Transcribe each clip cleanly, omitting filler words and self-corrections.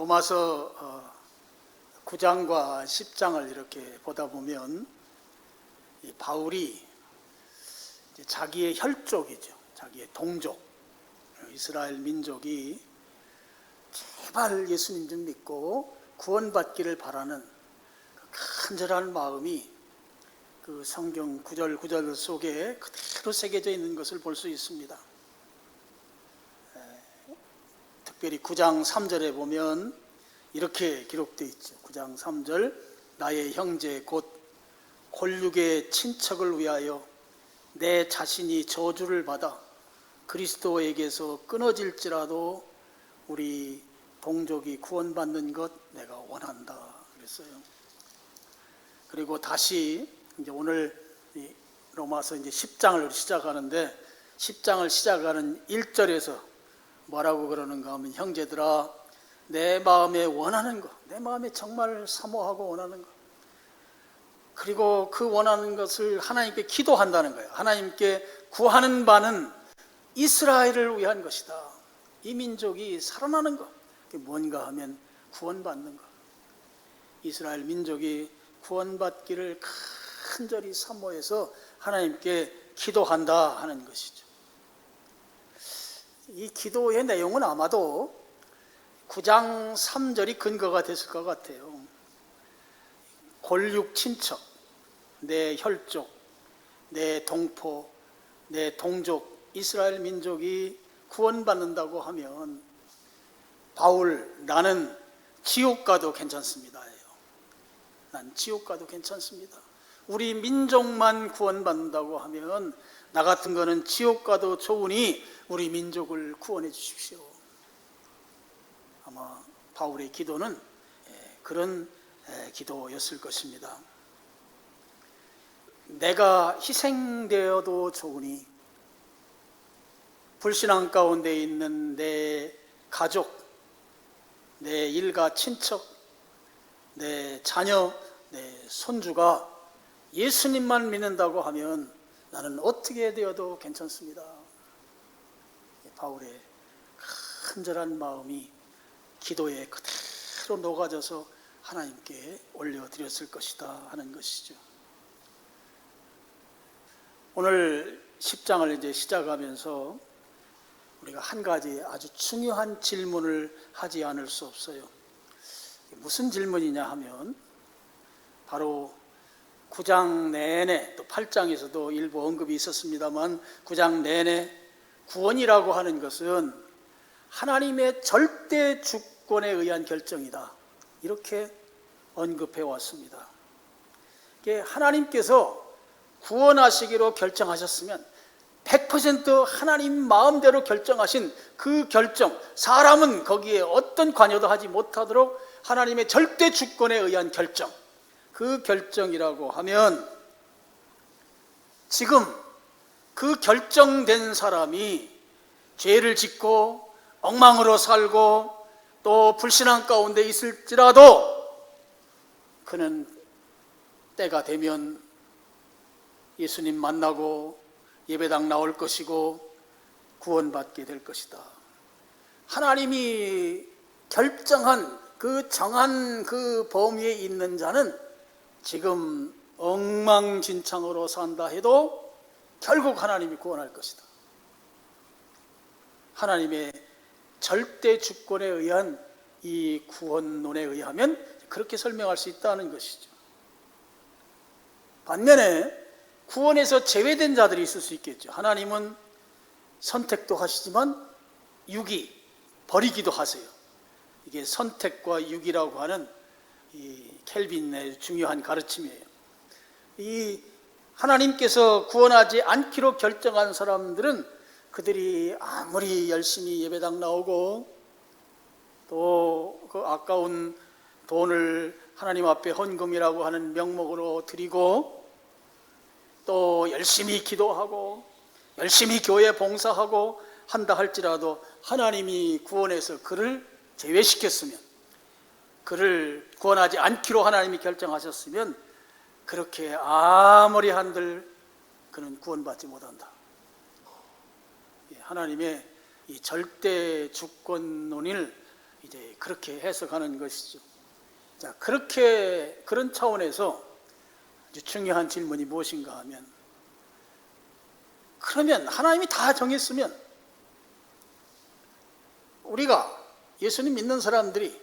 로마서 9장과 10장을 이렇게 보다 보면 이 바울이 이제 자기의 혈족이죠. 자기의 동족, 이스라엘 민족이 제발 예수님 좀 믿고 구원받기를 바라는 그 간절한 마음이 그 성경 구절 속에 그대로 새겨져 있는 것을 볼 수 있습니다. 특별히 9장 3절에 보면 이렇게 기록되어 있죠. 9장 3절, 나의 형제 곧 골육의 친척을 위하여 내 자신이 저주를 받아 그리스도에게서 끊어질지라도 우리 동족이 구원받는 것 내가 원한다 그랬어요. 그리고 다시 이제 오늘 로마서 이제 10장을 시작하는데 10장을 시작하는 1절에서 뭐라고 그러는가 하면, 형제들아, 내 마음에 원하는 것, 내 마음에 정말 사모하고 원하는 것, 그리고 그 원하는 것을 하나님께 기도한다는 거예요. 하나님께 구하는 바는 이스라엘을 위한 것이다. 이 민족이 살아나는 것, 그게 뭔가 하면 구원받는 것, 이스라엘 민족이 구원받기를 간절히 사모해서 하나님께 기도한다 하는 것이죠. 이 기도의 내용은 아마도 9장 3절이 근거가 됐을 것 같아요. 골육 친척, 내 혈족, 내 동포, 내 동족, 이스라엘 민족이 구원받는다고 하면 바울, 나는 지옥 가도 괜찮습니다. 난 지옥 가도 괜찮습니다. 우리 민족만 구원받는다고 하면 나 같은 거는 지옥 가도 좋으니 우리 민족을 구원해 주십시오. 아마 바울의 기도는 그런 기도였을 것입니다. 내가 희생되어도 좋으니 불신앙 가운데 있는 내 가족, 내 일가 친척, 내 자녀, 내 손주가 예수님만 믿는다고 하면 나는 어떻게 되어도 괜찮습니다. 바울의 간절한 마음이 기도에 그대로 녹아져서 하나님께 올려드렸을 것이다 하는 것이죠. 오늘 10장을 이제 시작하면서 우리가 한 가지 아주 중요한 질문을 하지 않을 수 없어요. 무슨 질문이냐 하면 바로 9장 내내, 또 8장에서도 일부 언급이 있었습니다만 9장 내내 구원이라고 하는 것은 하나님의 절대 주권에 의한 결정이다, 이렇게 언급해 왔습니다. 하나님께서 구원하시기로 결정하셨으면 100% 하나님 마음대로 결정하신 그 결정, 사람은 거기에 어떤 관여도 하지 못하도록 하나님의 절대 주권에 의한 결정, 그 결정이라고 하면 지금 그 결정된 사람이 죄를 짓고 엉망으로 살고 또 불신앙 가운데 있을지라도 그는 때가 되면 예수님 만나고 예배당 나올 것이고 구원받게 될 것이다. 하나님이 결정한 그 정한 그 범위에 있는 자는 지금 엉망진창으로 산다 해도 결국 하나님이 구원할 것이다. 하나님의 절대 주권에 의한 이 구원론에 의하면 그렇게 설명할 수 있다는 것이죠. 반면에 구원에서 제외된 자들이 있을 수 있겠죠. 하나님은 선택도 하시지만 유기, 버리기도 하세요. 이게 선택과 유기라고 하는 이 켈빈의 중요한 가르침이에요. 이 하나님께서 구원하지 않기로 결정한 사람들은 그들이 아무리 열심히 예배당 나오고 또 그 아까운 돈을 하나님 앞에 헌금이라고 하는 명목으로 드리고 또 열심히 기도하고 열심히 교회 봉사하고 한다 할지라도 하나님이 구원해서 그를 제외시켰으면, 그를 구원하지 않기로 하나님이 결정하셨으면 그렇게 아무리 한들 그는 구원받지 못한다. 하나님의 이 절대 주권론을 이제 그렇게 해석하는 것이죠. 자, 그런 차원에서 아주 중요한 질문이 무엇인가 하면, 그러면 하나님이 다 정했으면 우리가 예수님 믿는 사람들이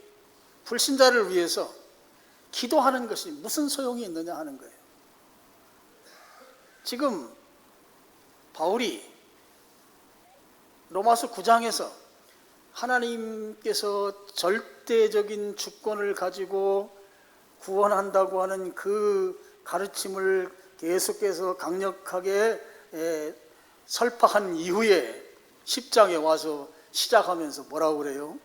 불신자를 위해서 기도하는 것이 무슨 소용이 있느냐 하는 거예요. 지금 바울이 로마서 9장에서 하나님께서 절대적인 주권을 가지고 구원한다고 하는 그 가르침을 계속해서 강력하게 설파한 이후에 10장에 와서 시작하면서 뭐라고 그래요?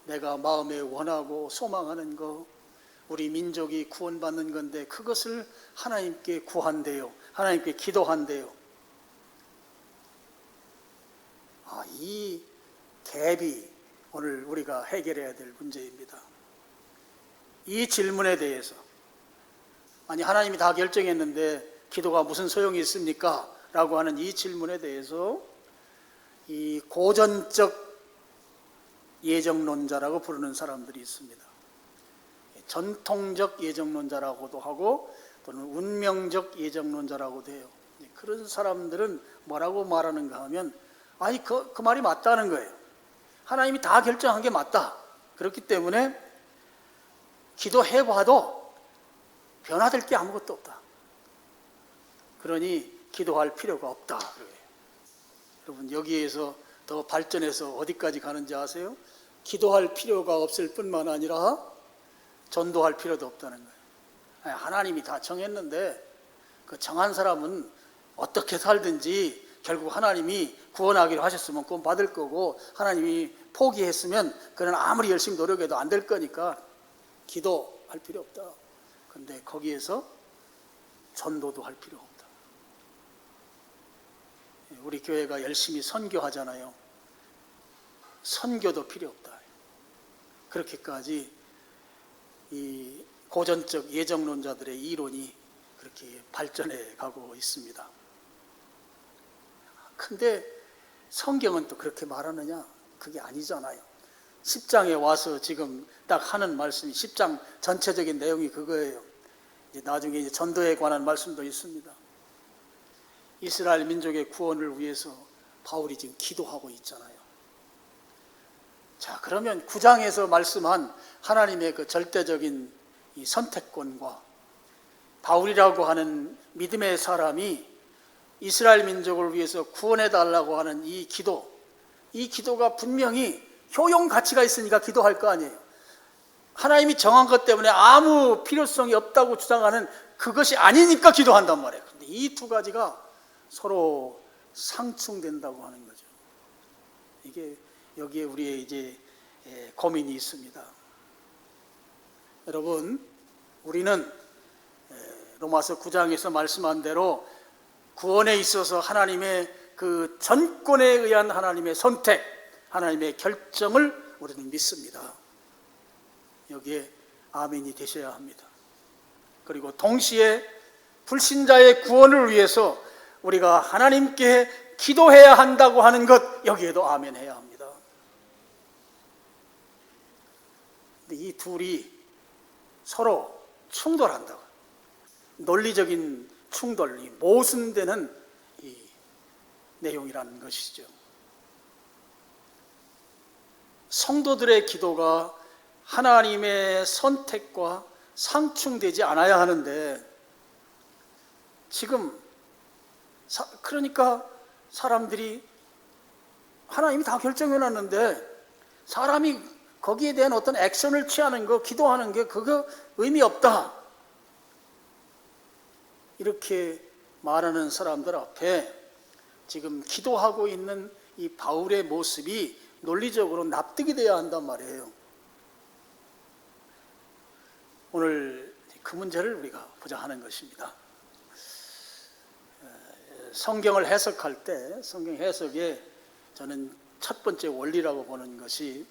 내가 마음에 원하고 소망하는 거, 우리 민족이 구원받는 건데 그것을 하나님께 구한대요. 하나님께 기도한대요. 이 갭이 오늘 우리가 해결해야 될 문제입니다. 이 질문에 대해서, 아니 하나님이 다 결정했는데 기도가 무슨 소용이 있습니까? 라고 하는 이 질문에 대해서 이 고전적 예정론자라고 부르는 사람들이 있습니다. 전통적 예정론자라고도 하고 또는 운명적 예정론자라고도 해요. 그런 사람들은 뭐라고 말하는가 하면, 아니 그 말이 맞다는 거예요. 하나님이 다 결정한 게 맞다. 그렇기 때문에 기도해봐도 변화될 게 아무것도 없다. 그러니 기도할 필요가 없다. 그래요. 여러분, 여기에서 더 발전해서 어디까지 가는지 아세요? 기도할 필요가 없을 뿐만 아니라 전도할 필요도 없다는 거예요. 하나님이 다 정했는데 그 정한 사람은 어떻게 살든지 결국 하나님이 구원하기로 하셨으면 구원 받을 거고, 하나님이 포기했으면 그는 아무리 열심히 노력해도 안 될 거니까 기도할 필요 없다. 그런데 거기에서 전도도 할 필요 없다. 우리 교회가 열심히 선교하잖아요. 선교도 필요 없다. 그렇게까지 이 고전적 예정론자들의 이론이 그렇게 발전해 가고 있습니다. 근데 성경은 또 그렇게 말하느냐? 그게 아니잖아요. 10장에 와서 지금 딱 하는 말씀이, 10장 전체적인 내용이 그거예요. 이제 나중에 이제 전도에 관한 말씀도 있습니다. 이스라엘 민족의 구원을 위해서 바울이 지금 기도하고 있잖아요. 자, 그러면 9장에서 말씀한 하나님의 그 절대적인 이 선택권과 바울이라고 하는 믿음의 사람이 이스라엘 민족을 위해서 구원해 달라고 하는 이 기도가 분명히 효용 가치가 있으니까 기도할 거 아니에요. 하나님이 정한 것 때문에 아무 필요성이 없다고 주장하는 그것이 아니니까 기도한단 말이에요. 근데 이 두 가지가 서로 상충된다고 하는 거죠. 이게 여기에 우리의 이제 고민이 있습니다. 여러분, 우리는 로마서 9장에서 말씀한 대로 구원에 있어서 하나님의 그 전권에 의한 하나님의 선택, 하나님의 결정을 우리는 믿습니다. 여기에 아멘이 되셔야 합니다. 그리고 동시에 불신자의 구원을 위해서 우리가 하나님께 기도해야 한다고 하는 것, 여기에도 아멘해야 합니다. 근데 이 둘이 서로 충돌한다고. 논리적인 충돌이 모순되는 이 내용이라는 것이죠. 성도들의 기도가 하나님의 선택과 상충되지 않아야 하는데, 지금 그러니까 사람들이 하나님이 다 결정해놨는데 사람이 거기에 대한 어떤 액션을 취하는 거, 기도하는 게 그거 의미 없다, 이렇게 말하는 사람들 앞에 지금 기도하고 있는 이 바울의 모습이 논리적으로 납득이 돼야 한단 말이에요. 오늘 그 문제를 우리가 보자 하는 것입니다. 성경을 해석할 때, 성경 해석에 저는 첫 번째 원리라고 보는 것이,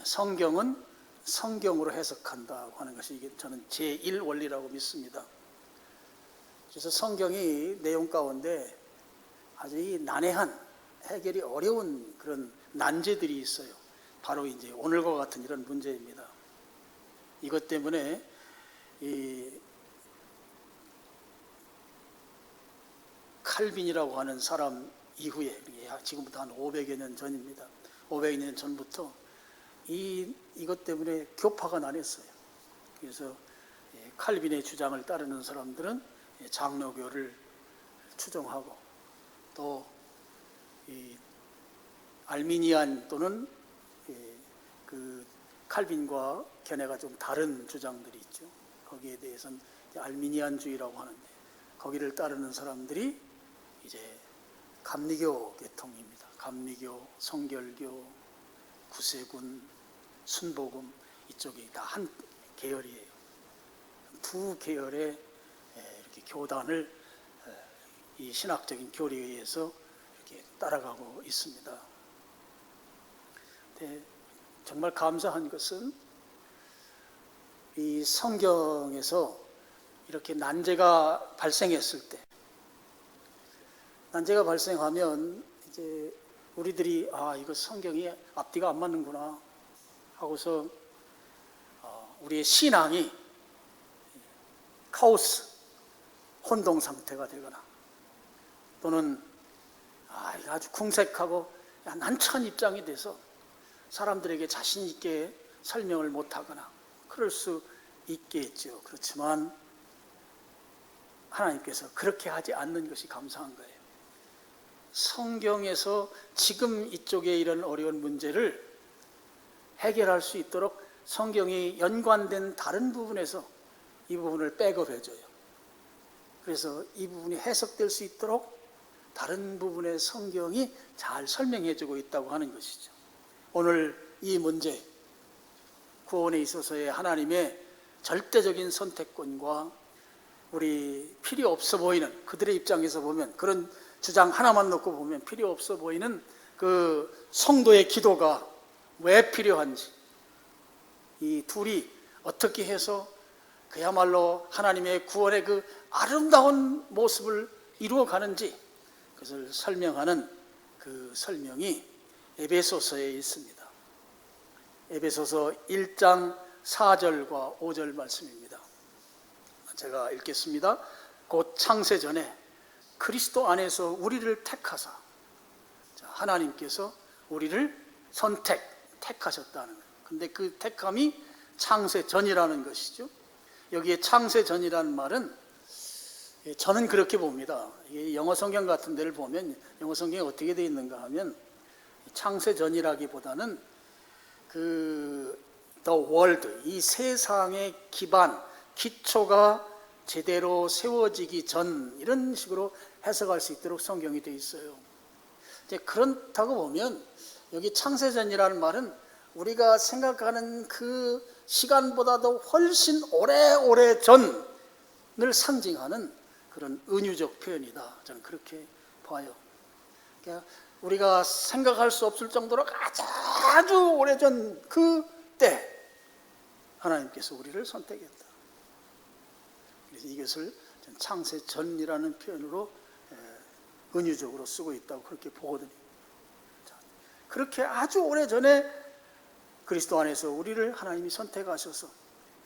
성경은 성경으로 해석한다고 하는 것이 이게 저는 제1원리라고 믿습니다. 그래서 성경이 내용 가운데 아주 난해한, 해결이 어려운 그런 난제들이 있어요. 바로 이제 오늘과 같은 이런 문제입니다. 이것 때문에 이 칼빈이라고 하는 사람 이후에, 지금부터 한 500여 년 전입니다. 500여 년 전부터 이것 때문에 교파가 나뉘었어요. 그래서 칼빈의 주장을 따르는 사람들은 장로교를 추종하고, 또 알미니안 또는 그 칼빈과 견해가 좀 다른 주장들이 있죠. 거기에 대해서는 알미니안주의라고 하는데, 거기를 따르는 사람들이 이제 감리교 계통입니다. 감리교, 성결교, 구세군, 순복음, 이쪽이 다 한 계열이에요. 두 계열의 이렇게 교단을 이 신학적인 교리에 의해서 이렇게 따라가고 있습니다. 정말 감사한 것은 이 성경에서 이렇게 난제가 발생했을 때, 난제가 발생하면 이제 우리들이 이거 성경이 앞뒤가 안 맞는구나 하고서 우리의 신앙이 카오스, 혼동 상태가 되거나, 또는 아주 궁색하고 난처한 입장이 돼서 사람들에게 자신 있게 설명을 못하거나 그럴 수 있겠죠. 그렇지만 하나님께서 그렇게 하지 않는 것이 감사한 거예요. 성경에서 지금 이쪽에 이런 어려운 문제를 해결할 수 있도록 성경이 연관된 다른 부분에서 이 부분을 백업해줘요. 그래서 이 부분이 해석될 수 있도록 다른 부분의 성경이 잘 설명해주고 있다고 하는 것이죠. 오늘 이 문제, 구원에 있어서의 하나님의 절대적인 선택권과 우리 필요 없어 보이는, 그들의 입장에서 보면, 그런 주장 하나만 놓고 보면 필요 없어 보이는 그 성도의 기도가 왜 필요한지, 이 둘이 어떻게 해서 그야말로 하나님의 구원의 그 아름다운 모습을 이루어가는지, 그것을 설명하는 그 설명이 에베소서에 있습니다. 에베소서 1장 4절과 5절 말씀입니다. 제가 읽겠습니다. 곧 창세 전에 그리스도 안에서 우리를 택하사, 하나님께서 우리를 택하셨다는 거예요. 근데 그 택함이 창세 전이라는 것이죠. 여기에 창세 전이라는 말은 저는 그렇게 봅니다. 영어 성경 같은 데를 보면 영어 성경이 어떻게 되어 있는가 하면, 창세 전이라기보다는 the world, 이 세상의 기반, 기초가 제대로 세워지기 전, 이런 식으로 해석할 수 있도록 성경이 되어 있어요. 이제 그렇다고 보면 여기 창세전이라는 말은 우리가 생각하는 그 시간보다도 훨씬 오래 전을 상징하는 그런 은유적 표현이다. 저는 그렇게 봐요. 그러니까 우리가 생각할 수 없을 정도로 아주 오래전 그때 하나님께서 우리를 선택했다. 그래서 이것을 창세전이라는 표현으로 은유적으로 쓰고 있다고 그렇게 보거든요. 그렇게 아주 오래전에 그리스도 안에서 우리를 하나님이 선택하셔서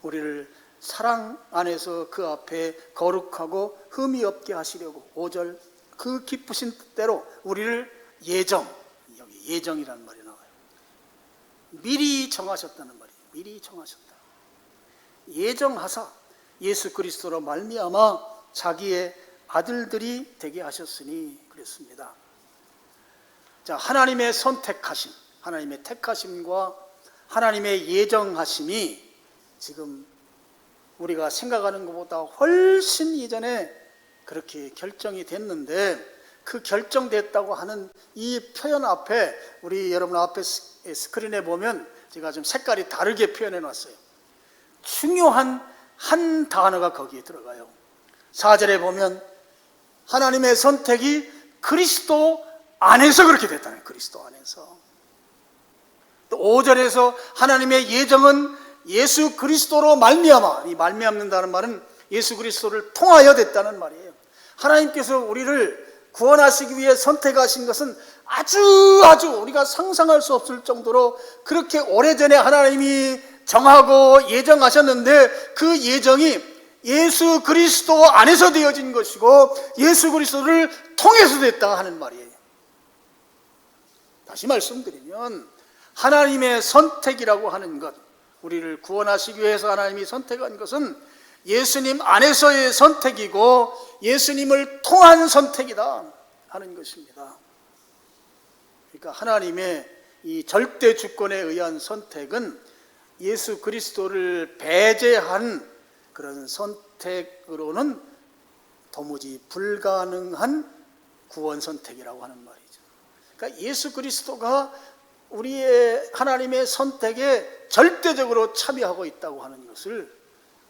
우리를 사랑 안에서 그 앞에 거룩하고 흠이 없게 하시려고 5절 그 기쁘신 뜻대로 우리를 여기 예정이라는 말이 나와요. 미리 정하셨다는 말이에요. 미리 정하셨다. 예정하사 예수 그리스도로 말미암아 자기의 아들들이 되게 하셨으니 그랬습니다. 자, 하나님의 선택하심, 하나님의 택하심과 하나님의 예정하심이 지금 우리가 생각하는 것보다 훨씬 이전에 그렇게 결정이 됐는데, 그 결정됐다고 하는 이 표현 앞에, 우리 여러분 앞에 스크린에 보면 제가 좀 색깔이 다르게 표현해 놨어요. 중요한 한 단어가 거기에 들어가요. 4절에 보면 하나님의 선택이 그리스도 안에서 그렇게 됐다는 거예요. 그리스도 안에서. 또 5절에서 하나님의 예정은 예수 그리스도로 말미암아, 이 말미암는다는 말은 예수 그리스도를 통하여 됐다는 말이에요. 하나님께서 우리를 구원하시기 위해 선택하신 것은 아주 우리가 상상할 수 없을 정도로 그렇게 오래전에 하나님이 정하고 예정하셨는데, 그 예정이 예수 그리스도 안에서 되어진 것이고 예수 그리스도를 통해서 됐다 하는 말이에요. 다시 말씀드리면 하나님의 선택이라고 하는 것, 우리를 구원하시기 위해서 하나님이 선택한 것은 예수님 안에서의 선택이고 예수님을 통한 선택이다 하는 것입니다. 그러니까 하나님의 이 절대 주권에 의한 선택은 예수 그리스도를 배제한 그런 선택으로는 도무지 불가능한 구원 선택이라고 하는 말이죠. 그러니까 예수 그리스도가 우리의 하나님의 선택에 절대적으로 참여하고 있다고 하는 것을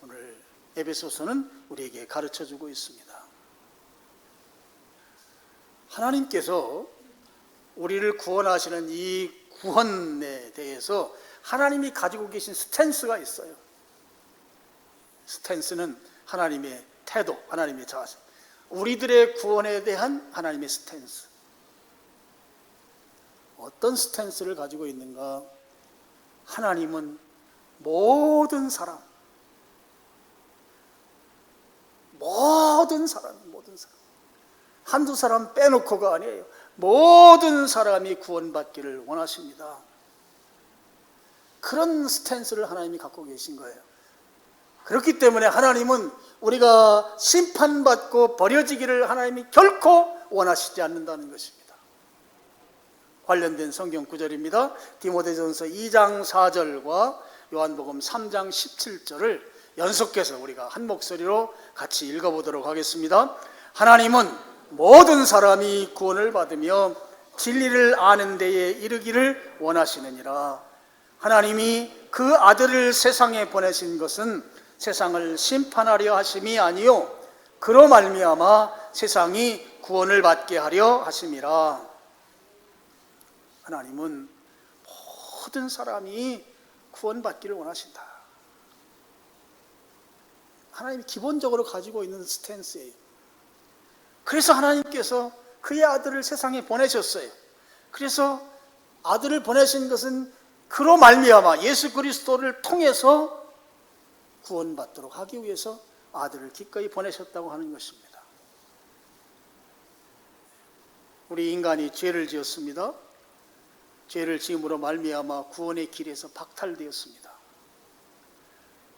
오늘 에베소서는 우리에게 가르쳐주고 있습니다. 하나님께서 우리를 구원하시는 이 구원에 대해서 하나님이 가지고 계신 스탠스가 있어요. 스탠스는 하나님의 태도, 하나님의 자세, 우리들의 구원에 대한 하나님의 스탠스. 어떤 스탠스를 가지고 있는가? 하나님은 모든 사람, 한두 사람 빼놓고가 아니에요. 모든 사람이 구원받기를 원하십니다. 그런 스탠스를 하나님이 갖고 계신 거예요. 그렇기 때문에 하나님은 우리가 심판받고 버려지기를 하나님이 결코 원하시지 않는다는 것입니다. 관련된 성경 구절입니다. 디모데전서 2장 4절과 요한복음 3장 17절을 연속해서 우리가 한 목소리로 같이 읽어보도록 하겠습니다. 하나님은 모든 사람이 구원을 받으며 진리를 아는 데에 이르기를 원하시느니라. 하나님이 그 아들을 세상에 보내신 것은 세상을 심판하려 하심이 아니요 그로 말미암아 세상이 구원을 받게 하려 하심이라. 하나님은 모든 사람이 구원받기를 원하신다. 하나님이 기본적으로 가지고 있는 스탠스예요. 그래서 하나님께서 그의 아들을 세상에 보내셨어요. 그래서 아들을 보내신 것은 그로 말미암아 예수 그리스도를 통해서 구원받도록 하기 위해서 아들을 기꺼이 보내셨다고 하는 것입니다. 우리 인간이 죄를 지었습니다. 죄를 지음으로 말미암아 구원의 길에서 박탈되었습니다.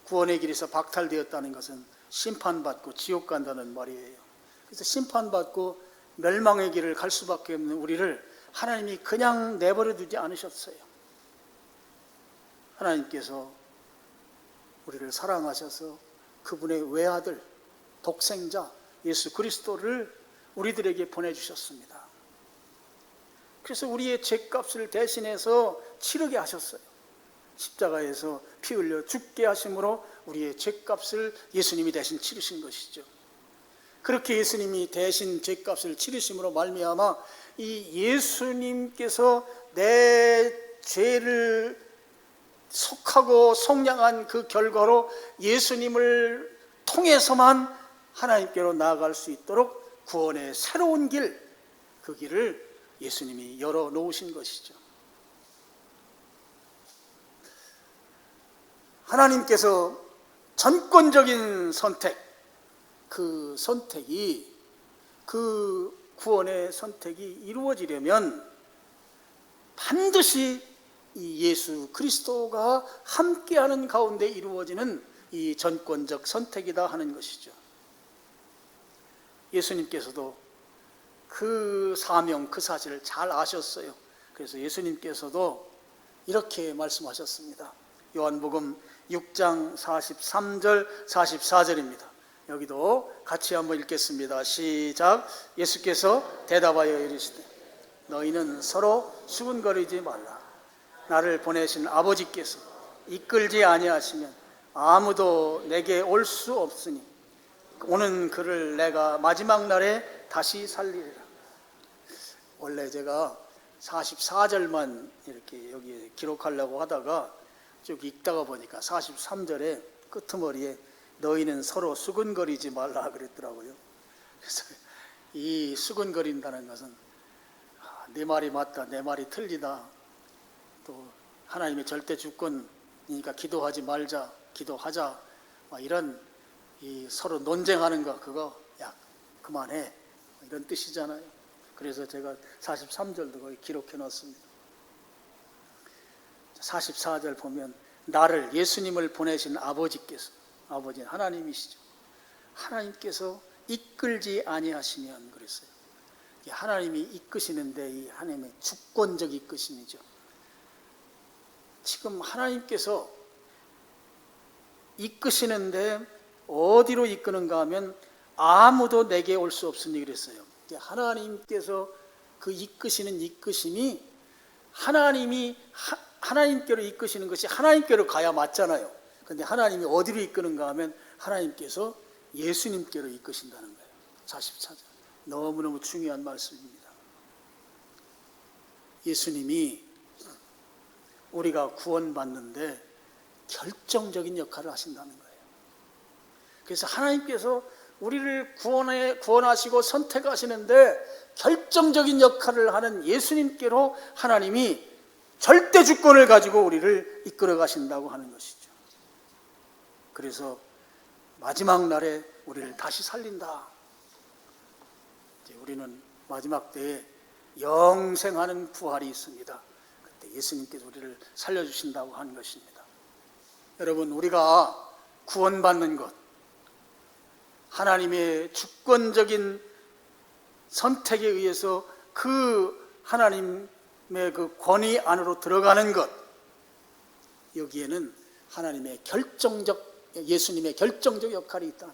구원의 길에서 박탈되었다는 것은 심판받고 지옥 간다는 말이에요. 그래서 심판받고 멸망의 길을 갈 수밖에 없는 우리를 하나님이 그냥 내버려 두지 않으셨어요. 하나님께서 우리를 사랑하셔서 그분의 외아들, 독생자 예수 그리스도를 우리들에게 보내주셨습니다. 그래서 우리의 죄값을 대신해서 치르게 하셨어요. 십자가에서 피 흘려 죽게 하심으로 우리의 죄값을 예수님이 대신 치르신 것이죠. 그렇게 예수님이 대신 죄값을 치르심으로 말미암아 이 예수님께서 내 죄를 속하고 속량한 그 결과로 예수님을 통해서만 하나님께로 나아갈 수 있도록 구원의 새로운 길, 그 길을 예수님이 열어놓으신 것이죠. 하나님께서 전권적인 선택, 그 선택이, 그 구원의 선택이 이루어지려면 반드시 이 예수 그리스도가 함께하는 가운데 이루어지는 이 전권적 선택이다 하는 것이죠. 예수님께서도 그 사명, 그 사실을 잘 아셨어요. 그래서 예수님께서도 이렇게 말씀하셨습니다. 요한복음 6장 43절 44절입니다. 여기도 같이 한번 읽겠습니다. 시작. 예수께서 대답하여 이르시되 너희는 서로 수군거리지 말라. 나를 보내신 아버지께서 이끌지 아니하시면 아무도 내게 올 수 없으니 오는 그를 내가 마지막 날에 다시 살리리라. 원래 제가 44절만 이렇게 여기에 기록하려고 하다가 쭉 읽다가 보니까 43절에 끄트머리에 너희는 서로 수근거리지 말라 그랬더라고요. 그래서 이 수근거린다는 것은 내 말이 맞다, 내 말이 틀리다, 또 하나님의 절대 주권이니까 기도하지 말자, 기도하자, 이런 이 서로 논쟁하는 거, 그거 야 그만해, 이런 뜻이잖아요. 그래서 제가 43절도 거기 기록해 놨습니다. 44절 보면 나를, 예수님을 보내신 아버지께서, 아버지는 하나님이시죠. 하나님께서 이끌지 아니하시면 그랬어요. 하나님이 이끄시는데 이 하나님의 주권적 이끄심이죠. 지금 하나님께서 이끄시는데 어디로 이끄는가 하면 아무도 내게 올 수 없으니 그랬어요. 하나님께서 그 이끄시는 이끄심이 하나님께로 이끄시는 것이 하나님께로 가야 맞잖아요. 그런데 하나님이 어디로 이끄는가 하면 하나님께서 예수님께로 이끄신다는 거예요. 44절. 너무너무 중요한 말씀입니다. 예수님이 우리가 구원받는데 결정적인 역할을 하신다는 거예요. 그래서 하나님께서 우리를 구원하시고 선택하시는데 결정적인 역할을 하는 예수님께로 하나님이 절대 주권을 가지고 우리를 이끌어 가신다고 하는 것이죠. 그래서 마지막 날에 우리를 다시 살린다. 이제 우리는 마지막 때에 영생하는 부활이 있습니다. 그때 예수님께서 우리를 살려주신다고 하는 것입니다. 여러분, 우리가 구원받는 것, 하나님의 주권적인 선택에 의해서 그 하나님의 그 권위 안으로 들어가는 것, 여기에는 하나님의 예수님의 결정적 역할이 있다.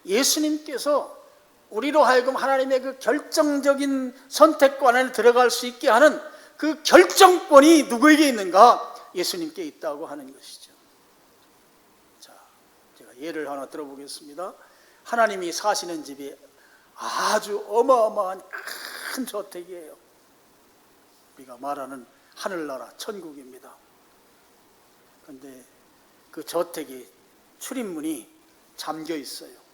예수님께서 우리로 하여금 하나님의 그 결정적인 선택권 안에 들어갈 수 있게 하는 그 결정권이 누구에게 있는가? 예수님께 있다고 하는 것이죠. 자, 제가 예를 하나 들어보겠습니다. 하나님이 사시는 집이 아주 어마어마한 큰 저택이에요. 우리가 말하는 하늘나라 천국입니다. 그런데 그 저택이 출입문이 잠겨 있어요.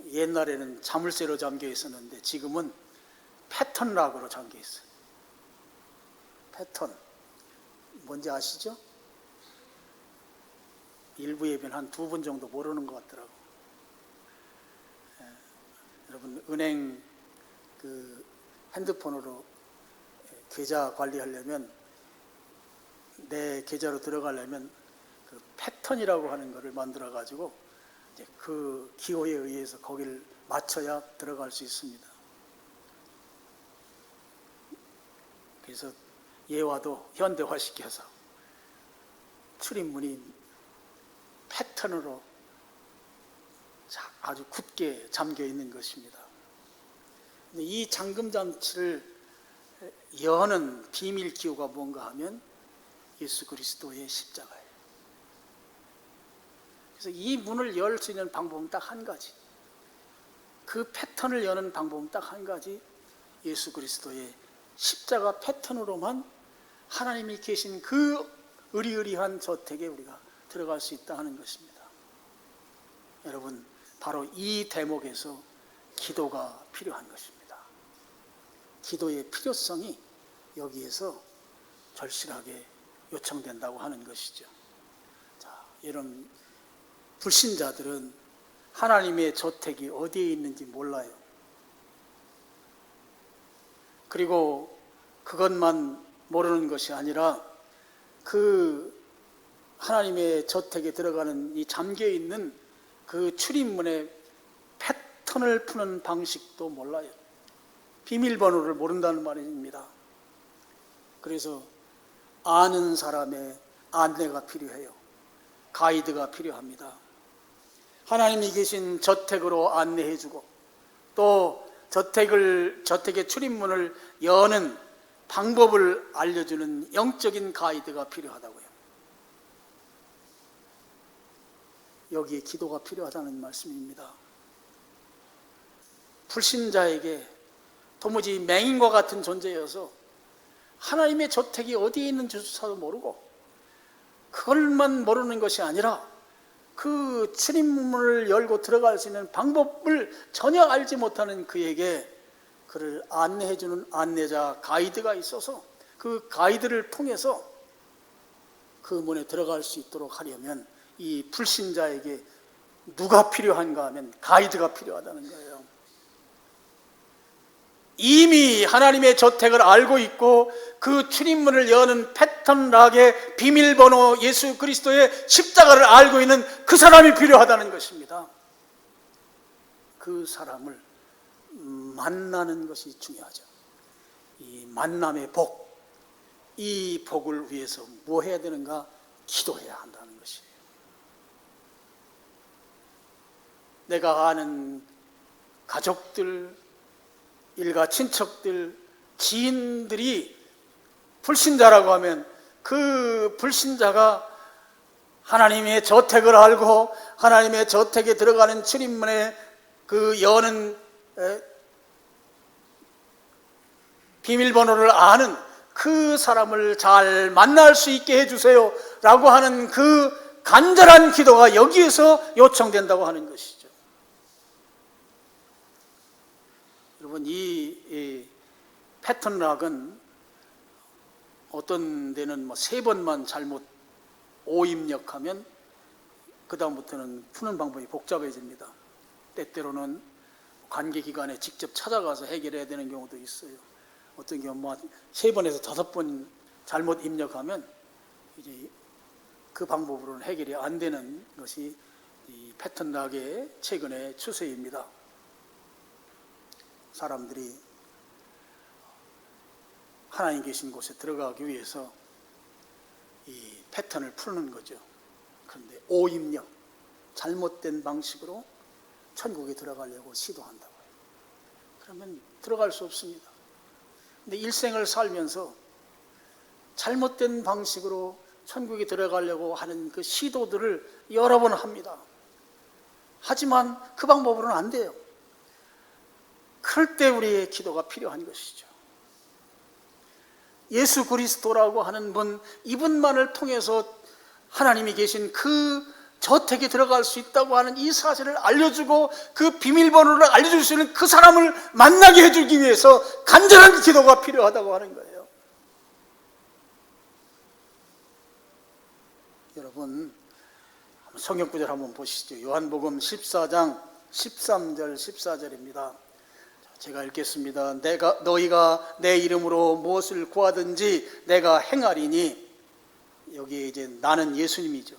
옛날에는 자물쇠로 잠겨 있었는데 지금은 패턴락으로 잠겨 있어요. 패턴 뭔지 아시죠? 일부 예배는 한 2분 정도 모르는 것 같더라고. 여러분, 은행 그 핸드폰으로 계좌 관리하려면, 내 계좌로 들어가려면 그 패턴이라고 하는 것을 만들어 가지고 이제 그 기호에 의해서 거기를 맞춰야 들어갈 수 있습니다. 그래서 예화도 현대화시켜서 출입문이 패턴으로 아주 굳게 잠겨 있는 것입니다. 이 잠금 장치를 여는 비밀 기호가 뭔가 하면 예수 그리스도의 십자가예요. 그래서 이 문을 열 수 있는 방법은 딱 한 가지, 그 패턴을 여는 방법은 딱 한 가지, 예수 그리스도의 십자가 패턴으로만 하나님이 계신 그 의리의리한 저택에 우리가 들어갈 수 있다 하는 것입니다. 여러분, 바로 이 대목에서 기도가 필요한 것입니다. 기도의 필요성이 여기에서 절실하게 요청된다고 하는 것이죠. 자, 이런 불신자들은 하나님의 저택이 어디에 있는지 몰라요. 그리고 그것만 모르는 것이 아니라 그 하나님의 저택에 들어가는 이 잠겨있는 그 출입문의 패턴을 푸는 방식도 몰라요. 비밀번호를 모른다는 말입니다. 그래서 아는 사람의 안내가 필요해요. 가이드가 필요합니다. 하나님이 계신 저택으로 안내해주고 또 저택의 출입문을 여는 방법을 알려주는 영적인 가이드가 필요하다고요. 여기에 기도가 필요하다는 말씀입니다. 불신자에게 도무지 맹인과 같은 존재여서 하나님의 저택이 어디에 있는지조차도 모르고, 그걸만 모르는 것이 아니라 그 출입문을 열고 들어갈 수 있는 방법을 전혀 알지 못하는 그에게 그를 안내해주는 안내자, 가이드가 있어서 그 가이드를 통해서 그 문에 들어갈 수 있도록 하려면 이 불신자에게 누가 필요한가 하면 가이드가 필요하다는 거예요. 이미 하나님의 저택을 알고 있고 그 출입문을 여는 패턴락의 비밀번호 예수 그리스도의 십자가를 알고 있는 그 사람이 필요하다는 것입니다. 그 사람을 만나는 것이 중요하죠. 이 만남의 복, 이 복을 위해서 뭐 해야 되는가? 기도해야 한다는 것이에요. 내가 아는 가족들, 일가 친척들, 지인들이 불신자라고 하면 그 불신자가 하나님의 저택을 알고 하나님의 저택에 들어가는 출입문에 그 여는 비밀번호를 아는 그 사람을 잘 만날 수 있게 해주세요 라고 하는 그 간절한 기도가 여기에서 요청된다고 하는 것이죠. 여러분, 이 패턴락은 어떤 데는 3번만 잘못 오입력하면 그 다음부터는 푸는 방법이 복잡해집니다. 때때로는 관계기관에 직접 찾아가서 해결해야 되는 경우도 있어요. 어떤 경우 3번에서 5번 잘못 입력하면 이제 그 방법으로는 해결이 안 되는 것이 이 패턴락의 최근의 추세입니다. 사람들이 하나님 계신 곳에 들어가기 위해서 이 패턴을 푸는 거죠. 그런데 오입력, 잘못된 방식으로 천국에 들어가려고 시도한다고요. 그러면 들어갈 수 없습니다. 근데 일생을 살면서 잘못된 방식으로 천국에 들어가려고 하는 그 시도들을 여러 번 합니다. 하지만 그 방법으로는 안 돼요. 그럴 때 우리의 기도가 필요한 것이죠. 예수 그리스도라고 하는 분, 이분만을 통해서 하나님이 계신 그 저택에 들어갈 수 있다고 하는 이 사실을 알려주고 그 비밀번호를 알려줄 수 있는 그 사람을 만나게 해주기 위해서 간절한 기도가 필요하다고 하는 거예요. 여러분, 성경 구절 한번 보시죠. 요한복음 14장 13절 14절입니다. 제가 읽겠습니다. 너희가 내 이름으로 무엇을 구하든지 내가 행하리니, 여기에 이제 나는 예수님이죠.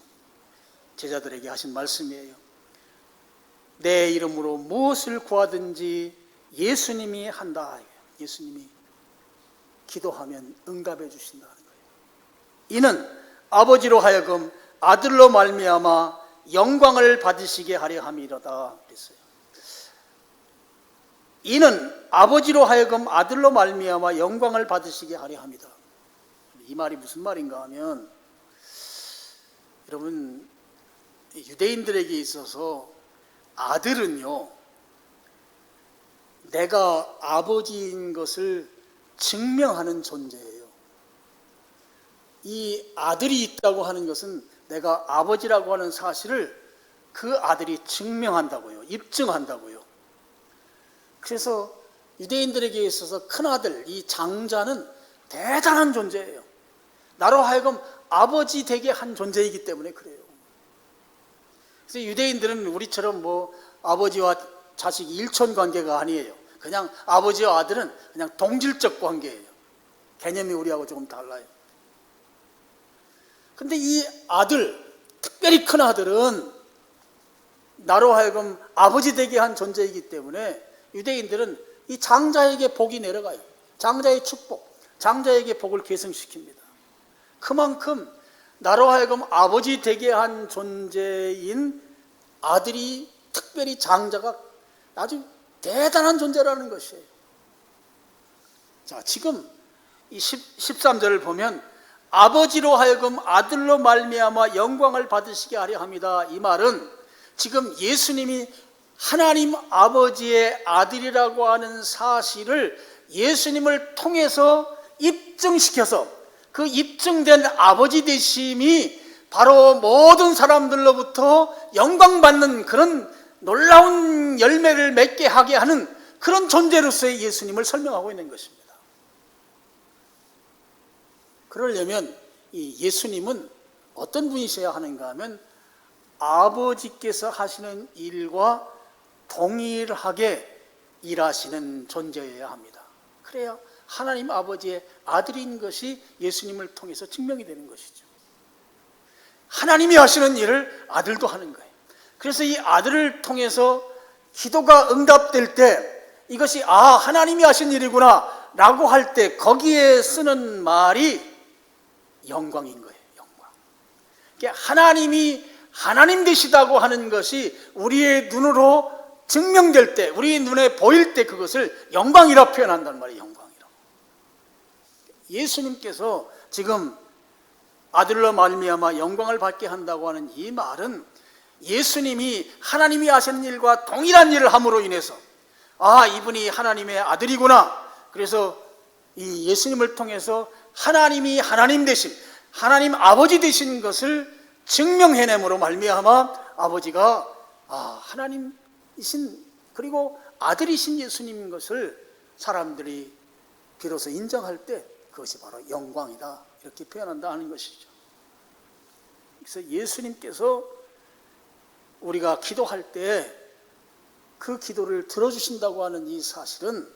제자들에게 하신 말씀이에요. 내 이름으로 무엇을 구하든지 예수님이 한다. 예수님이 기도하면 응답해 주신다는 거예요. 이는 아버지로 하여금 아들로 말미암아 영광을 받으시게 하려 함이로다 그랬어요. 이는 아버지로 하여금 아들로 말미암아 영광을 받으시게 하려 합니다. 이 말이 무슨 말인가 하면, 여러분, 유대인들에게 있어서 아들은요, 내가 아버지인 것을 증명하는 존재예요. 이 아들이 있다고 하는 것은 내가 아버지라고 하는 사실을 그 아들이 증명한다고요. 입증한다고요. 그래서 유대인들에게 있어서 큰아들, 이 장자는 대단한 존재예요. 나로 하여금 아버지 되게 한 존재이기 때문에 그래요. 그래서 유대인들은 우리처럼 아버지와 자식이 일촌 관계가 아니에요. 그냥 아버지와 아들은 그냥 동질적 관계예요. 개념이 우리하고 조금 달라요. 근데 이 아들, 특별히 큰 아들은 나로 하여금 아버지 되게 한 존재이기 때문에 유대인들은 이 장자에게 복이 내려가요. 장자의 축복, 장자에게 복을 계승시킵니다. 그만큼 나로 하여금 아버지 되게 한 존재인 아들이, 특별히 장자가 아주 대단한 존재라는 것이에요. 자, 지금 이 13절을 보면 아버지로 하여금 아들로 말미암아 영광을 받으시게 하려 합니다. 이 말은 지금 예수님이 하나님 아버지의 아들이라고 하는 사실을 예수님을 통해서 입증시켜서 그 입증된 아버지 되심이 바로 모든 사람들로부터 영광받는 그런 놀라운 열매를 맺게 하게 하는 그런 존재로서의 예수님을 설명하고 있는 것입니다. 그러려면 이 예수님은 어떤 분이셔야 하는가 하면 아버지께서 하시는 일과 동일하게 일하시는 존재여야 합니다. 그래야 하나님 아버지의 아들인 것이 예수님을 통해서 증명이 되는 것이죠. 하나님이 하시는 일을 아들도 하는 거예요. 그래서 이 아들을 통해서 기도가 응답될 때 이것이 하나님이 하신 일이구나 라고 할 때 거기에 쓰는 말이 영광인 거예요. 영광. 그러니까 하나님이 하나님 되시다고 하는 것이 우리의 눈으로 증명될 때, 우리 눈에 보일 때 그것을 영광이라 표현한단 말이에요. 영광이라. 예수님께서 지금 아들로 말미암아 영광을 받게 한다고 하는 이 말은 예수님이 하나님이 하시는 일과 동일한 일을 함으로 인해서 이분이 하나님의 아들이구나. 그래서 이 예수님을 통해서 하나님이 하나님 되신, 하나님 아버지 되신 것을 증명해냄으로 말미암아 아버지가 하나님이신 그리고 아들이신 예수님인 것을 사람들이 비로소 인정할 때 그것이 바로 영광이다 이렇게 표현한다 하는 것이죠. 그래서 예수님께서 우리가 기도할 때 그 기도를 들어주신다고 하는 이 사실은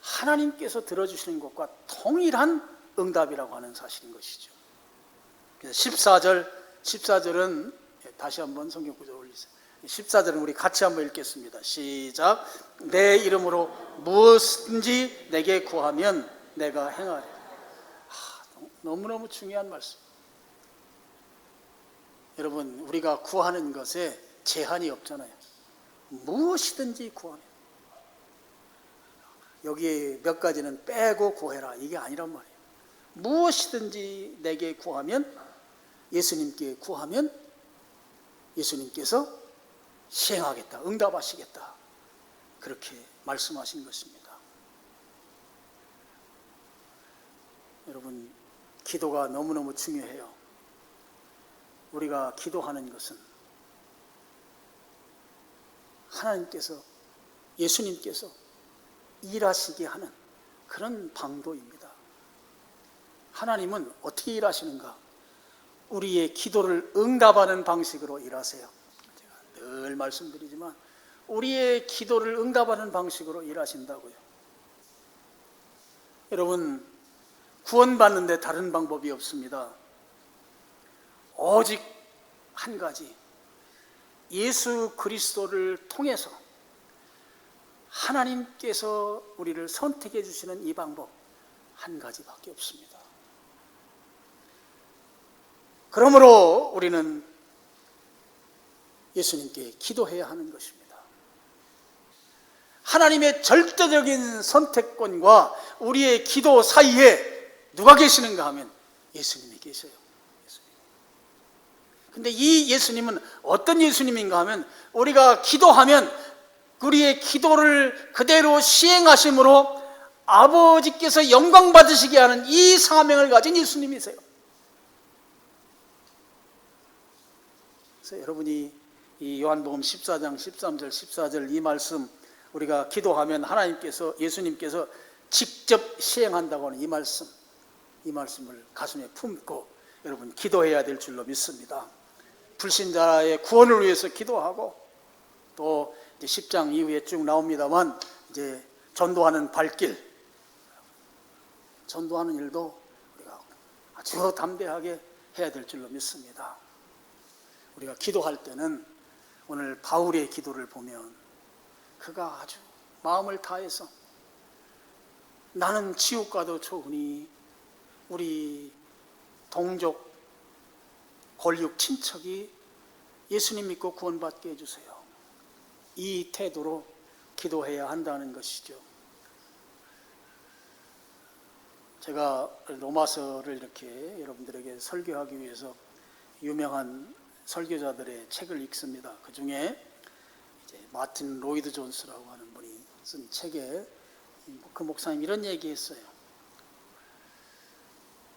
하나님께서 들어주시는 것과 동일한 응답이라고 하는 사실인 것이죠. 그래서 14절은 다시 한번 성경 구절 올리세요. 14절은 우리 같이 한번 읽겠습니다. 시작. 내 이름으로 무엇인지 내게 구하면 내가 행하리라. 너무너무 중요한 말씀. 여러분, 우리가 구하는 것에 제한이 없잖아요. 무엇이든지 구하면. 여기에 몇 가지는 빼고 구해라 이게 아니란 말이에요. 무엇이든지 내게 구하면, 예수님께 구하면 예수님께서 시행하겠다, 응답하시겠다 그렇게 말씀하신 것입니다. 여러분, 기도가 너무너무 중요해요. 우리가 기도하는 것은 하나님께서, 예수님께서 일하시게 하는 그런 방도입니다. 하나님은 어떻게 일하시는가? 우리의 기도를 응답하는 방식으로 일하세요. 제가 늘 말씀드리지만 우리의 기도를 응답하는 방식으로 일하신다고요. 여러분, 구원받는데 다른 방법이 없습니다. 오직 한 가지, 예수 그리스도를 통해서 하나님께서 우리를 선택해 주시는 이 방법 한 가지밖에 없습니다. 그러므로 우리는 예수님께 기도해야 하는 것입니다. 하나님의 절대적인 선택권과 우리의 기도 사이에 누가 계시는가 하면 예수님이 계셔요. 근데 이 예수님은 어떤 예수님인가 하면 우리가 기도하면 우리의 기도를 그대로 시행하심으로 아버지께서 영광 받으시게 하는 이 사명을 가진 예수님이세요. 그래서 여러분이 이 요한복음 14장 13절 14절 이 말씀, 우리가 기도하면 하나님께서, 예수님께서 직접 시행한다고 하는 이 말씀을 가슴에 품고 여러분 기도해야 될 줄로 믿습니다. 불신자의 구원을 위해서 기도하고, 또 이제 10장 이후에 쭉 나옵니다만 이제 전도하는 발길, 전도하는 일도 우리가 아주 담대하게 해야 될 줄로 믿습니다. 우리가 기도할 때는 오늘 바울의 기도를 보면 그가 아주 마음을 다해서 나는 지옥과도 좋으니 우리 동족 권력 친척이 예수님 믿고 구원받게 해주세요. 이 태도로 기도해야 한다는 것이죠. 제가 로마서를 이렇게 여러분들에게 설교하기 위해서 유명한 설교자들의 책을 읽습니다. 그 중에 이제 마틴 로이드 존스라고 하는 분이 쓴 책에 그 목사님 이런 얘기했어요.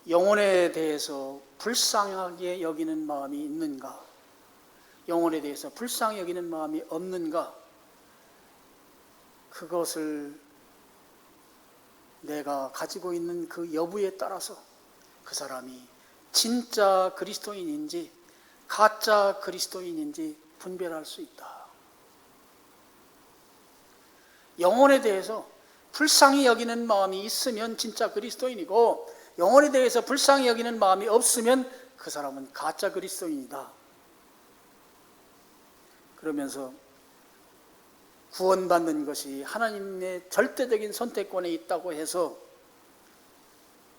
영혼에 대해서 불쌍하게 여기는 마음이 있는가? 영혼에 대해서 불쌍히 여기는 마음이 없는가? 그것을 내가 가지고 있는 그 여부에 따라서 그 사람이 진짜 그리스도인인지 가짜 그리스도인인지 분별할 수 있다. 영혼에 대해서 불쌍히 여기는 마음이 있으면 진짜 그리스도인이고, 영혼에 대해서 불쌍히 여기는 마음이 없으면 그 사람은 가짜 그리스도인이다. 그러면서 구원받는 것이 하나님의 절대적인 선택권에 있다고 해서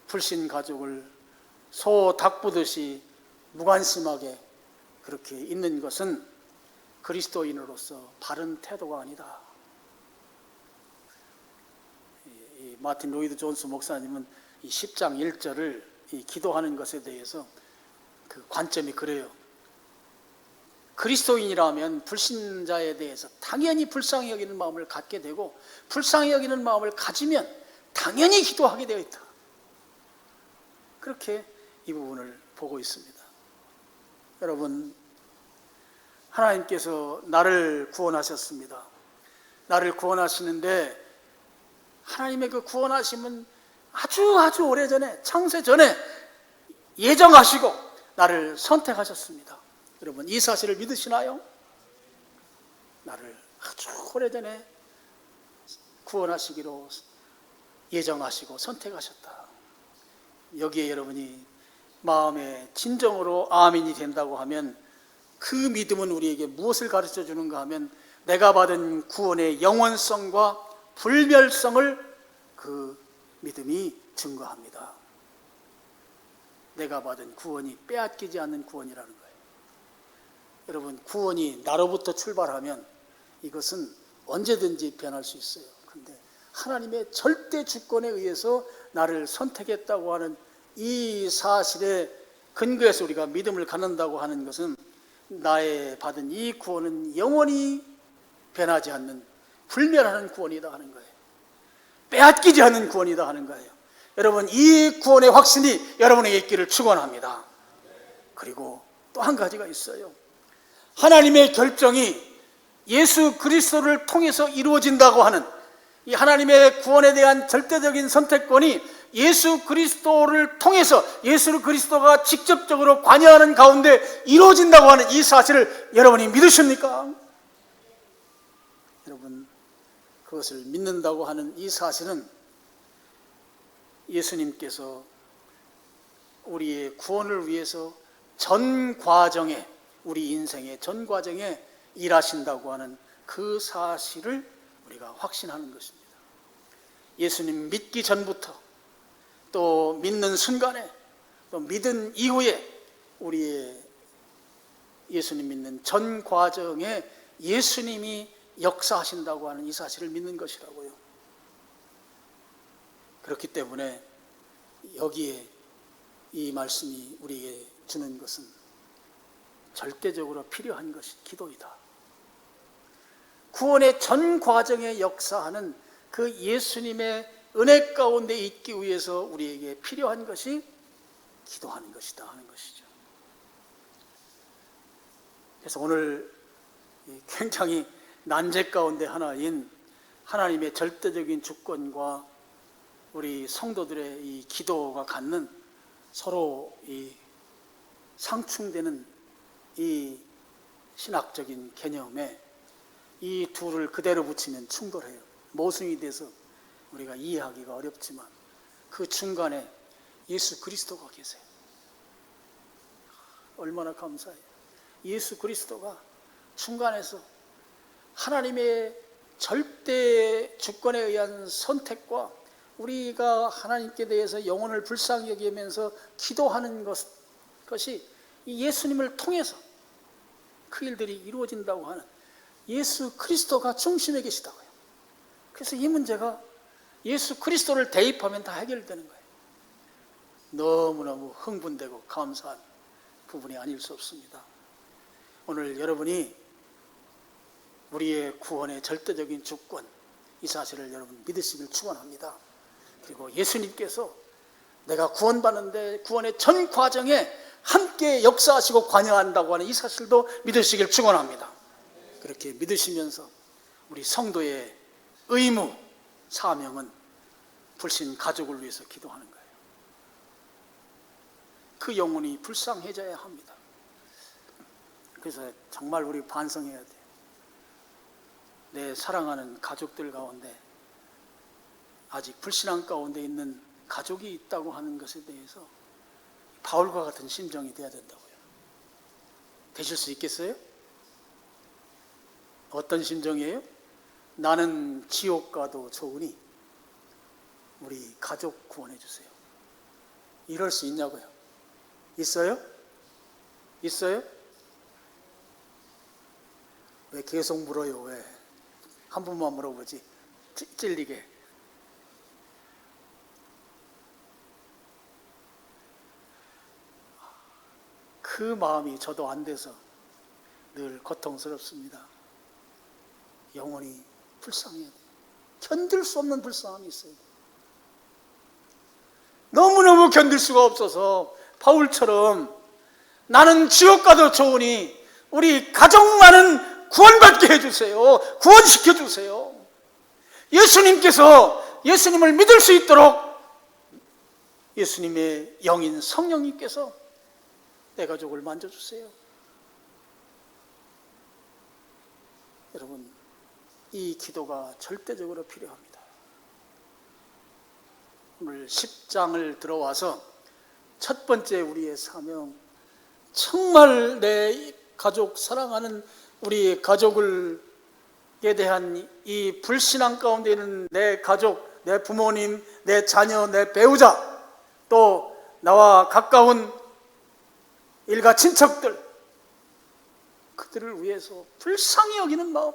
불신 가족을 소 닭 보듯이 무관심하게 그렇게 있는 것은 그리스도인으로서 바른 태도가 아니다. 마틴 로이드 존스 목사님은 이 10장 1절을 기도하는 것에 대해서 그 관점이 그래요. 그리스도인이라면 불신자에 대해서 당연히 불쌍히 여기는 마음을 갖게 되고, 불쌍히 여기는 마음을 가지면 당연히 기도하게 되어 있다. 그렇게 이 부분을 보고 있습니다. 여러분, 하나님께서 나를 구원하셨습니다. 나를 구원하시는데 하나님의 그 구원하심은 아주 오래전에, 창세 전에 예정하시고 나를 선택하셨습니다. 여러분, 이 사실을 믿으시나요? 나를 아주 오래전에 구원하시기로 예정하시고 선택하셨다. 여기에 여러분이 마음에 진정으로 아멘이 된다고 하면, 그 믿음은 우리에게 무엇을 가르쳐 주는가 하면, 내가 받은 구원의 영원성과 불멸성을 그 믿음이 증거합니다. 내가 받은 구원이 빼앗기지 않는 구원이라는 거예요. 여러분, 구원이 나로부터 출발하면 이것은 언제든지 변할 수 있어요. 그런데 하나님의 절대 주권에 의해서 나를 선택했다고 하는 이 사실에 근거해서 우리가 믿음을 갖는다고 하는 것은, 나의 받은 이 구원은 영원히 변하지 않는 불멸하는 구원이다 하는 거예요. 빼앗기지 않는 구원이다 하는 거예요. 여러분, 이 구원의 확신이 여러분에게 있기를 축원합니다. 그리고 또 한 가지가 있어요. 하나님의 결정이 예수 그리스도를 통해서 이루어진다고 하는 이 하나님의 구원에 대한 절대적인 선택권이 예수 그리스도를 통해서, 예수 그리스도가 직접적으로 관여하는 가운데 이루어진다고 하는 이 사실을 여러분이 믿으십니까? 여러분, 그것을 믿는다고 하는 이 사실은 예수님께서 우리의 구원을 위해서 전 과정에, 우리 인생의 전 과정에 일하신다고 하는 그 사실을 우리가 확신하는 것입니다. 예수님 믿기 전부터, 또 믿는 순간에, 또 믿은 이후에 우리의 예수님 믿는 전 과정에 예수님이 역사하신다고 하는 이 사실을 믿는 것이라고요. 그렇기 때문에 여기에 이 말씀이 우리에게 주는 것은 절대적으로 필요한 것이 기도이다. 구원의 전 과정에 역사하는 그 예수님의 은혜 가운데 있기 위해서 우리에게 필요한 것이 기도하는 것이다 하는 것이죠. 그래서 오늘 굉장히 난제 가운데 하나인 하나님의 절대적인 주권과 우리 성도들의 이 기도가 갖는 서로 이 상충되는 이 신학적인 개념에 이 둘을 그대로 붙이면 충돌해요. 모순이 돼서 우리가 이해하기가 어렵지만 그 중간에 예수 그리스도가 계세요. 얼마나 감사해요. 예수 그리스도가 중간에서 하나님의 절대 주권에 의한 선택과 우리가 하나님께 대해서 영혼을 불쌍히 여기면서 기도하는 것이 이 예수님을 통해서 그 일들이 이루어진다고 하는 예수 그리스도가 중심에 계시다고요. 그래서 이 문제가 예수 그리스도를 대입하면 다 해결되는 거예요. 너무너무 흥분되고 감사한 부분이 아닐 수 없습니다. 오늘 여러분이 우리의 구원의 절대적인 주권, 이 사실을 여러분 믿으시길 축원합니다. 그리고 예수님께서 내가 구원받는데 구원의 전 과정에 함께 역사하시고 관여한다고 하는 이 사실도 믿으시길 축원합니다. 그렇게 믿으시면서 우리 성도의 의무, 사명은 불신 가족을 위해서 기도하는 거예요. 그 영혼이 불쌍해져야 합니다. 그래서 정말 우리 반성해야 돼요. 내 사랑하는 가족들 가운데 아직 불신앙 가운데 있는 가족이 있다고 하는 것에 대해서 바울과 같은 심정이 돼야 된다고요. 되실 수 있겠어요? 어떤 심정이에요? 나는 지옥 가도 좋으니 우리 가족 구원해 주세요. 이럴 수 있냐고요? 있어요? 있어요? 왜 계속 물어요? 왜? 한 번만 물어보지. 찔리게. 그 마음이 저도 안 돼서 늘 고통스럽습니다. 영원히 불쌍해야 돼요. 견딜 수 없는 불쌍함이 있어요. 너무너무 견딜 수가 없어서 바울처럼 나는 지옥 가도 좋으니 우리 가족만은 구원받게 해주세요. 구원시켜 주세요. 예수님께서 예수님을 믿을 수 있도록 예수님의 영인 성령님께서 내 가족을 만져주세요. 여러분, 이 기도가 절대적으로 필요합니다. 오늘 10장을 들어와서 첫 번째 우리의 사명, 정말 내 가족, 사랑하는 우리 가족에 대한 이 불신앙 가운데 있는 내 가족, 내 부모님, 내 자녀, 내 배우자, 또 나와 가까운 일가 친척들, 그들을 위해서 불쌍히 여기는 마음,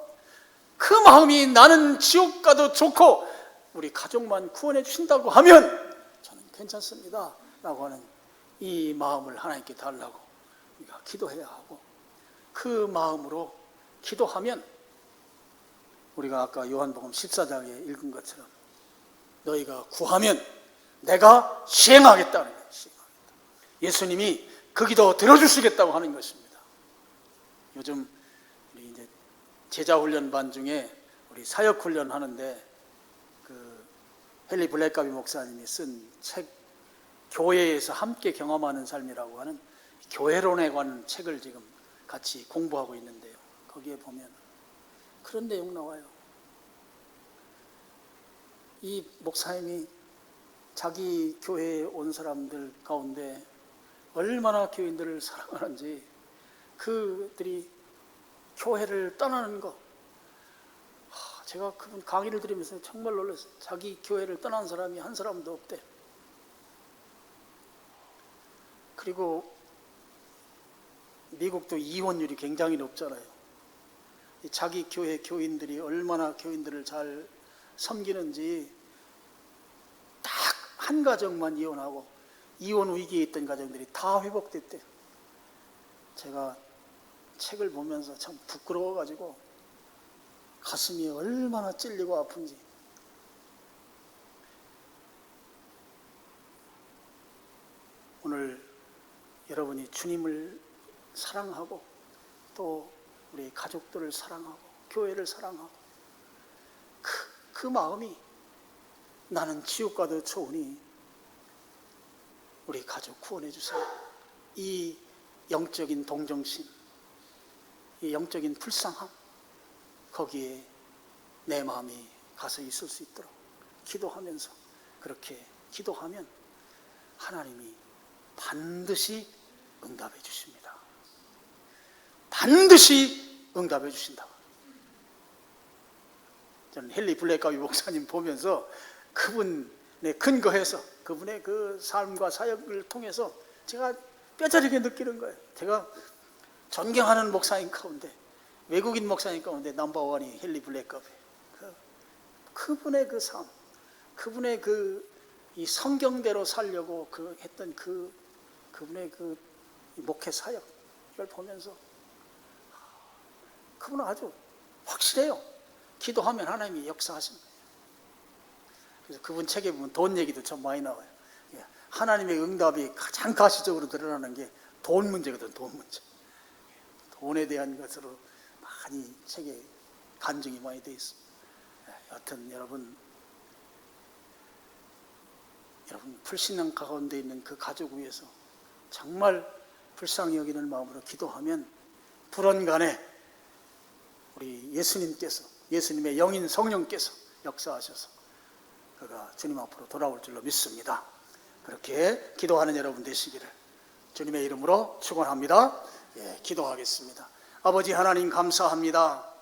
그 마음이 나는 지옥 가도 좋고 우리 가족만 구원해 주신다고 하면 저는 괜찮습니다 라고 하는 이 마음을 하나님께 달라고 우리가 기도해야 하고, 그 마음으로 기도하면 우리가 아까 요한복음 14장에 읽은 것처럼 너희가 구하면 내가 시행하겠다는 거예요. 예수님이 그 기도 들어주시겠다고 하는 것입니다. 요즘 우리 이제 제자훈련반 중에 우리 사역훈련 하는데 그 헨리 블랙가비 목사님이 쓴 책, 교회에서 함께 경험하는 삶이라고 하는 교회론에 관한 책을 지금 같이 공부하고 있는데요. 거기에 보면 그런 내용 나와요. 이 목사님이 자기 교회에 온 사람들 가운데 얼마나 교인들을 사랑하는지, 그들이 교회를 떠나는 거, 제가 그분 강의를 들으면서 정말 놀랐어요. 자기 교회를 떠난 사람이 한 사람도 없대. 그리고 미국도 이혼율이 굉장히 높잖아요. 자기 교회 교인들이 얼마나 교인들을 잘 섬기는지, 딱 한 가정만 이혼하고 이혼 위기에 있던 가정들이 다 회복됐대요. 제가 책을 보면서 참 부끄러워가지고 가슴이 얼마나 찔리고 아픈지. 오늘 여러분이 주님을 사랑하고 또 우리 가족들을 사랑하고 교회를 사랑하고 그 마음이 나는 지옥 가도 좋으니 우리 가족 구원해 주세요. 이 영적인 동정심, 이 영적인 불쌍함, 거기에 내 마음이 가서 있을 수 있도록 기도하면서, 그렇게 기도하면 하나님이 반드시 응답해 주십니다. 반드시 응답해 주신다. 저는 헨리 블랙가비 목사님 보면서 그분의 근거해서 그분의 그 삶과 사역을 통해서 제가 뼈저리게 느끼는 거예요. 제가 존경하는 목사님 가운데, 외국인 목사님 가운데 넘버원이 헨리 블랙가비. 그분의 그 삶, 그분의 이 성경대로 살려고 했던 그분의 목회 사역, 이걸 보면서 그분은 아주 확실해요. 기도하면 하나님이 역사하십니다. 그래서 그분 책에 보면 돈 얘기도 참 많이 나와요. 하나님의 응답이 가장 가시적으로 드러나는 게 돈 문제거든. 돈 문제. 돈에 대한 것으로 많이 책에 간증이 많이 되어 있습니다. 여하튼 여러분 불신앙 가운데 있는 그 가족 위해서 정말 불쌍히 여기는 마음으로 기도하면 불언간에 우리 예수님의 영인 성령께서 역사하셔서 그가 주님 앞으로 돌아올 줄로 믿습니다. 그렇게 기도하는 여러분 되시기를 주님의 이름으로 축원합니다. 기도하겠습니다. 아버지 하나님 감사합니다.